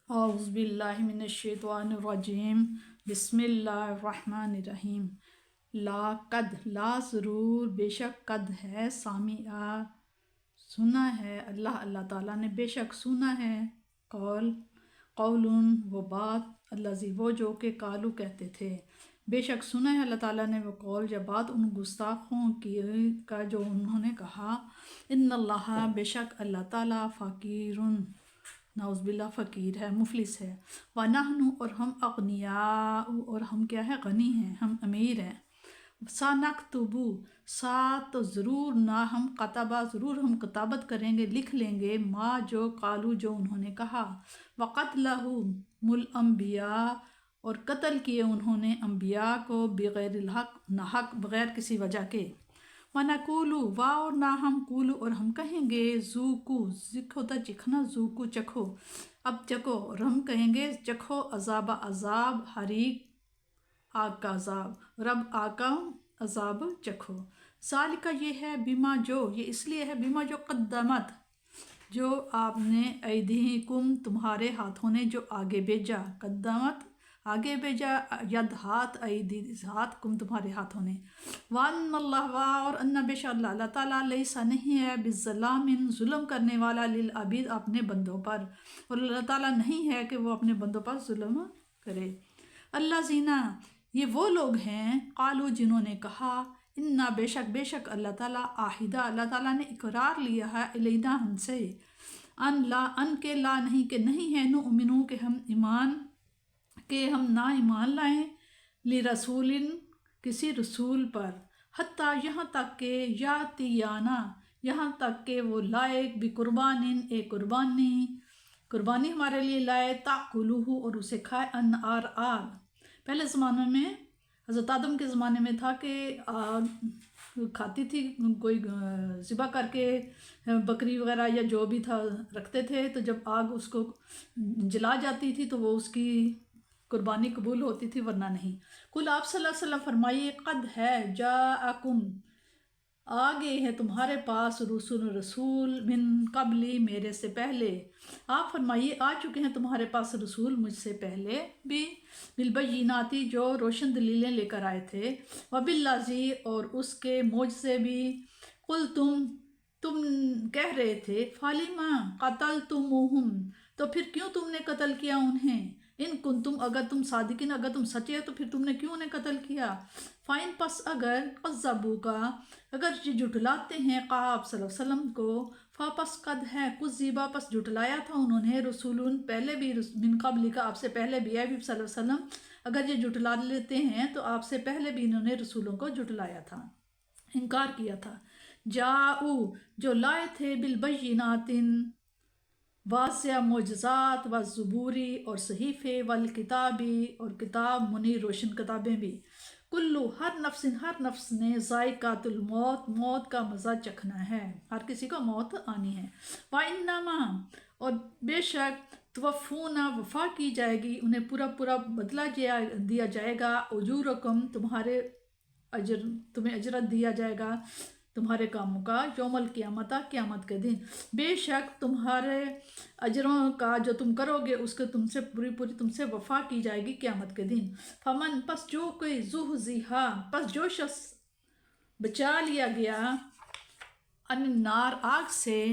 اعوذ باللہ من الشیطان الرجیم بسم اللہ الرحمن الرحیم۔ لا قد، لا ضرور، بے شک، قد ہے، سامعہ سنا ہے، اللہ تعالیٰ نے بے شک سنا ہے، قول وہ بات، الذی وہ جو کہ قالو کہتے تھے، بے شک سنا ہے اللہ تعالیٰ نے وہ قول یا بات ان گستاخوں کی کا جو انہوں نے کہا، ان اللہ بے شک اللہ تعالیٰ فقیرن نعوذ باللہ فقیر ہے، مفلس ہے، وَنَحْنُ اور ہم اغنیاء اور ہم کیا ہے، غنی ہیں، ہم امیر ہیں، سَنَكْتُبُ تو ضرور نہ ہم کتبہ ضرور ہم کتابت کریں گے، لکھ لیں گے، ما جو قالو جو انہوں نے کہا، وَقَتْلَهُمُ الْأَنْبِيَاءَ اور قتل کیے انہوں نے انبیاء کو، بغیر الحق ناحق بغیر کسی وجہ کے، وَنَقُولُ اور نہ ہم قولو اور ہم کہیں گے، ذوقو ذکر ہوتا چکھنا، ذوقو چکھو، اب چکھو، اور ہم کہیں گے چکھو عذاب حریق آگ کا عذاب، رب آگ کا عذاب چکھو، ذالک یہ ہے، بما جو یہ اس لیے ہے، بما جو قدمت جو آپ نے، ایدیکم تمہارے ہاتھوں نے جو آگے بھیجا، قدمت آگے بھیجا، ید ہاتھ، ایدی ہاتھ، کم تمہارے ہاتھوں نے، وَأَنَّ اللَّهَ اور ان بے شک اللہ تعالیٰ لیسا نہیں ہے، بالظلام ظلم کرنے والا، للعبید اپنے بندوں پر، اور اللہ تعالیٰ نہیں ہے کہ وہ اپنے بندوں پر ظلم کرے۔ الذین یہ وہ لوگ ہیں، قالو جنہوں نے کہا، انا بے شک اللہ تعالیٰ، عاہدہ اللہ تعالیٰ نے اقرار لیا ہے، الینا ہم سے، ان کے لا نہیں کہ نہیں ہے، نؤمنو کہ ہم ایمان کہ ہم نہ ایمان لائیں، لرسول کسی رسول پر، حتیٰ یہاں تک کہ یاتیانا یہاں تک کہ وہ لائے، بقربان ایک قربانی ہمارے لیے لائے، تاکلوہ اور اسے کھائے، انار آگ، پہلے زمانے میں حضرت آدم کے زمانے میں تھا کہ آگ کھاتی تھی، کوئی ذبح کر کے بکری وغیرہ یا جو بھی تھا رکھتے تھے، تو جب آگ اس کو جلا جاتی تھی تو وہ اس کی قربانی قبول ہوتی تھی، ورنہ نہیں۔ کل آپ صلی اللہ علیہ وسلم فرمائیے، قد ہے، جاءکم آگے ہے تمہارے پاس، رسول من قبلی میرے سے پہلے، آپ فرمائیے آ چکے ہیں تمہارے پاس رسول مجھ سے پہلے بھی، بالبیناتی جو روشن دلیلیں لے کر آئے تھے، وبالذی اور اس کے معجزے بھی، قل تم کہہ رہے تھے، فالما قتلتموہم تو پھر کیوں تم نے قتل کیا انہیں، ان کنتم اگر تم صادقین اگر تم سچے تو پھر تم نے کیوں انہیں قتل کیا، فائن پس اگر قذبوکا اگر یہ جھٹلاتے ہیں، کہا آپ صلی اللہ علیہ وسلم کو، فاپس قد ہے کذبا پس جھٹلایا تھا انہوں نے، رسول پہلے بھی، من قبل کا آپ سے پہلے بھی، بھی صلی اللہ علیہ وسلم اگر یہ جھٹلا لیتے ہیں تو آپ سے پہلے بھی انہوں نے رسولوں کو جھٹلایا تھا، انکار کیا تھا، جاؤ جو لائے تھے، بالبینات واضح معجزات، والزبوری اور صحیفے، والکتابی اور کتاب منیر روشن کتابیں بھی، کلو ہر نفس نے، ذائقۃ الموت موت کا مزہ چکھنا ہے، ہر کسی کو موت آنی ہے، وَإِنَّمَا اور بے شک، توفون وفا کی جائے گی، انہیں پورا بدلہ دیا جائے گا، اجورکم تمہارے تمہیں اجرت دیا جائے گا تمہارے کاموں کا، یوم القیامت قیامت کے دن، بے شک تمہارے اجروں کا جو تم کرو گے اس کے تم سے پوری تم سے وفا کی جائے گی قیامت کے دن، فمن پس جو کوئی زحزحا پس جو شخص بچا لیا گیا، ان النار آگ سے،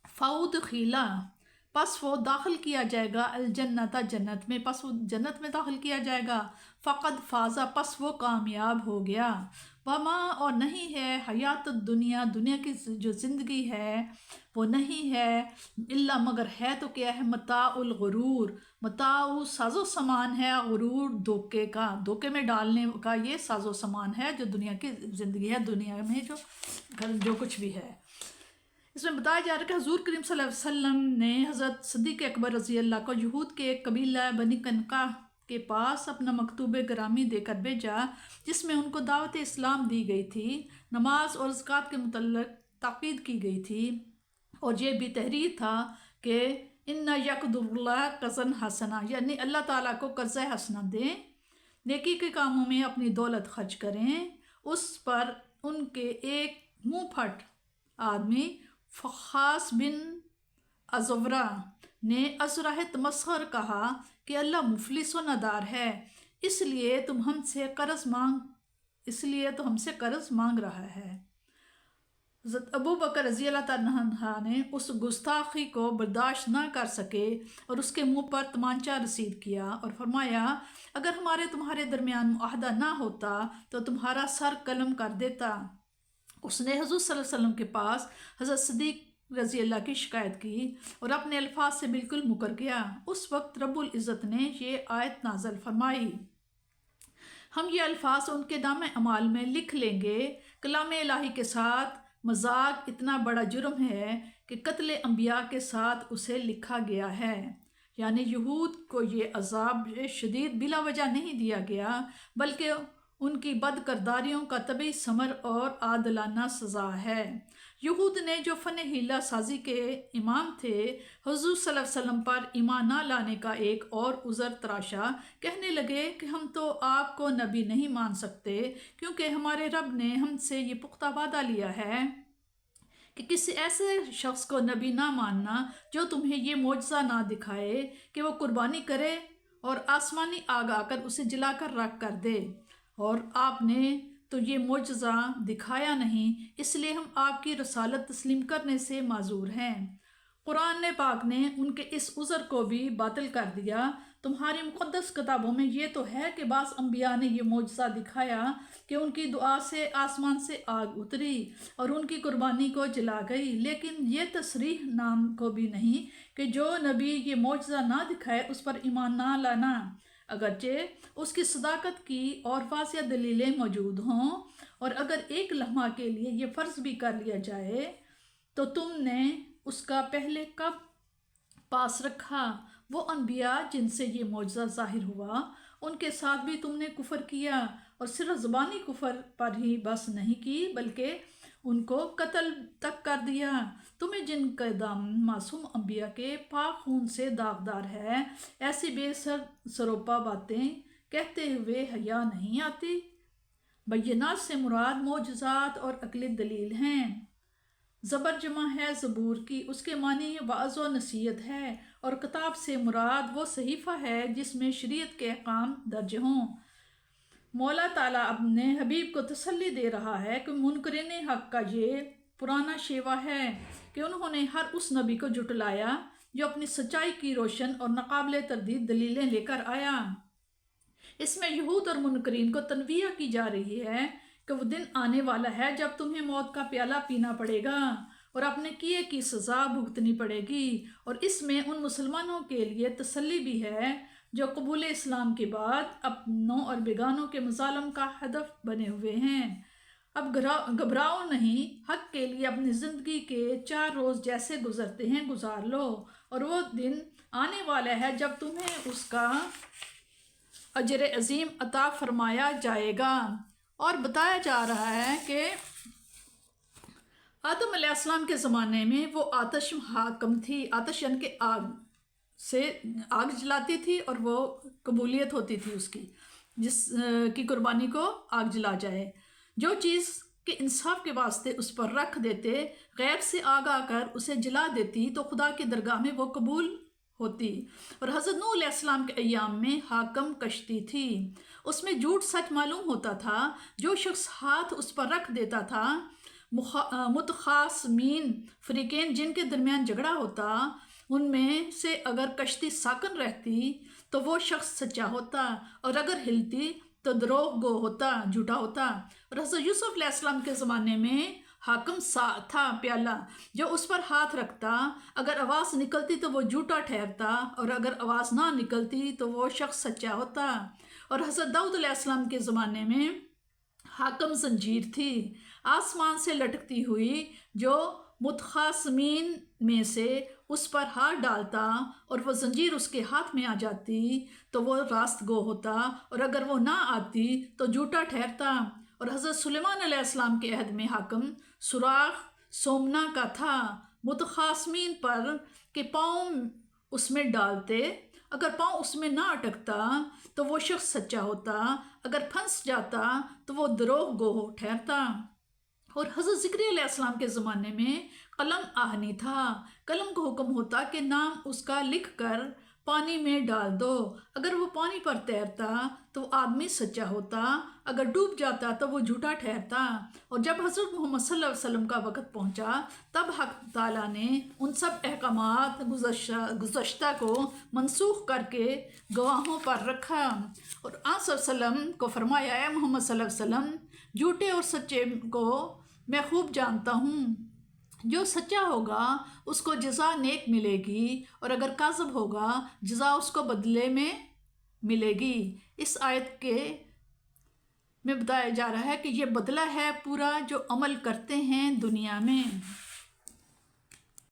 فادخلا پس وہ داخل کیا جائے گا، الجنت جنت میں پس وہ جنت میں داخل کیا جائے گا، فقد فازا پس وہ کامیاب ہو گیا، وما اور نہیں ہے، حیات الدنیا دنیا کی جو زندگی ہے وہ نہیں ہے، الا مگر ہے تو کیا ہے، متاع الغرور متاع ساز و سامان ہے، غرور دھوکے کا، دھوکے میں ڈالنے کا یہ ساز و سامان ہے جو دنیا کی زندگی ہے، دنیا میں جو کچھ بھی ہے۔ اس میں بتایا جا رہا ہے کہ حضور کریم صلی اللہ علیہ وسلم نے حضرت صدیق اکبر رضی اللہ کو یہود کے ایک قبیلہ بنی قینقاع کے پاس اپنا مکتوب گرامی دے کر بھیجا، جس میں ان کو دعوت اسلام دی گئی تھی، نماز اور زکوٰۃ کے متعلق تاکید کی گئی تھی، اور یہ بھی تحریر تھا کہ ان یقدر اللہ قرضا حسنا یعنی اللہ تعالیٰ کو قرض حسنا دیں، نیکی کے کاموں میں اپنی دولت خرچ کریں، اس پر ان کے ایک منہ پھٹ آدمی، فخاص بن ازورہ نے ازراہ تمسخر کہا کہ اللہ مفلس و ندار ہے، اس لیے تو ہم سے قرض مانگ رہا ہے۔ حضرت ابو بکر رضی اللہ تعالیٰ عنہ نے اس گستاخی کو برداشت نہ کر سکے اور اس کے منہ پر تمانچہ رسید کیا اور فرمایا، اگر ہمارے تمہارے درمیان معاہدہ نہ ہوتا تو تمہارا سر قلم کر دیتا۔ اس نے حضور صلی اللہ علیہ وسلم کے پاس حضرت صدیق رضی اللہ کی شکایت کی اور اپنے الفاظ سے بالکل مکر گیا۔ اس وقت رب العزت نے یہ آیت نازل فرمائی، ہم یہ الفاظ ان کے نامہ اعمال میں لکھ لیں گے۔ کلام الہی کے ساتھ مذاق اتنا بڑا جرم ہے کہ قتل انبیاء کے ساتھ اسے لکھا گیا ہے۔ یعنی یہود کو یہ عذاب شدید بلا وجہ نہیں دیا گیا، بلکہ ان کی بد کرداریوں کا طبعی ثمر اور عادلانہ سزا ہے۔ یہود نے جو فن حیلہ سازی کے امام تھے، حضور صلی اللہ علیہ وسلم پر ایمان نہ لانے کا ایک اور عذر تراشا، کہنے لگے کہ ہم تو آپ کو نبی نہیں مان سکتے، کیونکہ ہمارے رب نے ہم سے یہ پختہ وعدہ لیا ہے کہ کسی ایسے شخص کو نبی نہ ماننا جو تمہیں یہ معجزہ نہ دکھائے کہ وہ قربانی کرے اور آسمانی آگ آ کر اسے جلا کر رکھ کر دے، اور آپ نے تو یہ معجزہ دکھایا نہیں، اس لیے ہم آپ کی رسالت تسلیم کرنے سے معذور ہیں۔ قرآن پاک نے ان کے اس عذر کو بھی باطل کر دیا۔ تمہاری مقدس کتابوں میں یہ تو ہے کہ بعض انبیاء نے یہ معجزہ دکھایا کہ ان کی دعا سے آسمان سے آگ اتری اور ان کی قربانی کو جلا گئی، لیکن یہ تصریح نام کو بھی نہیں کہ جو نبی یہ معجزہ نہ دکھائے اس پر ایمان نہ لانا، اگرچہ اس کی صداقت کی اور واضح دلیلیں موجود ہوں، اور اگر ایک لمحہ کے لیے یہ فرض بھی کر لیا جائے تو تم نے اس کا پہلے کب پاس رکھا؟ وہ انبیاء جن سے یہ معجزہ ظاہر ہوا ان کے ساتھ بھی تم نے کفر کیا، اور صرف زبانی کفر پر ہی بس نہیں کی بلکہ ان کو قتل تک کر دیا۔ تمہیں جن کا دامن معصوم انبیاء کے پاک خون سے داغدار ہے، ایسی بے سروپا باتیں کہتے ہوئے حیا نہیں آتی؟ بینات سے مراد معجزات اور عقلی دلیل ہیں۔ زبر جمع ہے زبور کی، اس کے معنی وعظ و نصیحت ہے، اور کتاب سے مراد وہ صحیفہ ہے جس میں شریعت کے احکام درج ہوں۔ مولا تعالیٰ اپنے حبیب کو تسلی دے رہا ہے کہ منکرین حق کا یہ پرانا شیوہ ہے کہ انہوں نے ہر اس نبی کو جھٹلایا جو اپنی سچائی کی روشن اور ناقابل تردید دلیلیں لے کر آیا۔ اس میں یہود اور منکرین کو تنبیہ کی جا رہی ہے کہ وہ دن آنے والا ہے جب تمہیں موت کا پیالہ پینا پڑے گا اور اپنے کیے کی سزا بھگتنی پڑے گی، اور اس میں ان مسلمانوں کے لیے تسلی بھی ہے جو قبول اسلام کے بعد اپنوں اور بیگانوں کے مظالم کا ہدف بنے ہوئے ہیں۔ اب گھبراؤ نہیں، حق کے لیے اپنی زندگی کے 4 روز جیسے گزرتے ہیں گزار لو، اور وہ دن آنے والا ہے جب تمہیں اس کا اجر عظیم عطا فرمایا جائے گا۔ اور بتایا جا رہا ہے کہ آدم علیہ السلام کے زمانے میں وہ آتش حاکم تھی، آتش یعنی کہ آگ جلاتی تھی، اور وہ قبولیت ہوتی تھی اس کی، جس کی قربانی کو آگ جلا جائے۔ جو چیز کے انصاف کے واسطے اس پر رکھ دیتے، غیب سے آگ آ کر اسے جلا دیتی تو خدا کی درگاہ میں وہ قبول ہوتی۔ اور حضرت نوح علیہ السلام کے ایام میں حاکم کشتی تھی، اس میں جھوٹ سچ معلوم ہوتا تھا۔ جو شخص ہاتھ اس پر رکھ دیتا تھا، متخاصمین فریقین جن کے درمیان جھگڑا ہوتا، ان میں سے اگر کشتی ساکن رہتی تو وہ شخص سچا ہوتا، اور اگر ہلتی تو دروغ گو ہوتا، جھوٹا ہوتا۔ اور حضرت یوسف علیہ السلام کے زمانے میں حاکم تھا پیالہ، جو اس پر ہاتھ رکھتا، اگر آواز نکلتی تو وہ جھوٹا ٹھہرتا، اور اگر آواز نہ نکلتی تو وہ شخص سچا ہوتا۔ اور حضرت داؤد علیہ السلام کے زمانے میں حاکم زنجیر تھی، آسمان سے لٹکتی ہوئی، جو متخاصمین میں سے اس پر ہاتھ ڈالتا اور وہ زنجیر اس کے ہاتھ میں آ جاتی تو وہ راست گو ہوتا، اور اگر وہ نہ آتی تو جھوٹا ٹھہرتا۔ اور حضرت سلیمان علیہ السلام کے عہد میں حاکم سوراخ سومنا کا تھا، متخاصمین پر کہ پاؤں اس میں ڈالتے، اگر پاؤں اس میں نہ اٹکتا تو وہ شخص سچا ہوتا، اگر پھنس جاتا تو وہ دروغ گو ٹھہرتا۔ اور حضرت زکریا علیہ السلام کے زمانے میں قلم آہنی تھا، قلم کو حکم ہوتا کہ نام اس کا لکھ کر پانی میں ڈال دو۔ اگر وہ پانی پر تیرتا تو وہ آدمی سچا ہوتا، اگر ڈوب جاتا تو وہ جھوٹا ٹھہرتا۔ اور جب حضرت محمد صلی اللہ علیہ وسلم کا وقت پہنچا تب حق تعالیٰ نے ان سب احکامات گزشتہ کو منسوخ کر کے گواہوں پر رکھا، اور آپ صلی اللہ علیہ وسلم کو فرمایا، اے محمد صلی اللہ علیہ وسلم، جھوٹے اور سچے کو میں خوب جانتا ہوں، جو سچا ہوگا اس کو جزا نیک ملے گی، اور اگر کاذب ہوگا جزا اس کو بدلے میں ملے گی۔ اس آیت کے میں بتایا جا رہا ہے کہ یہ بدلہ ہے پورا جو عمل کرتے ہیں دنیا میں۔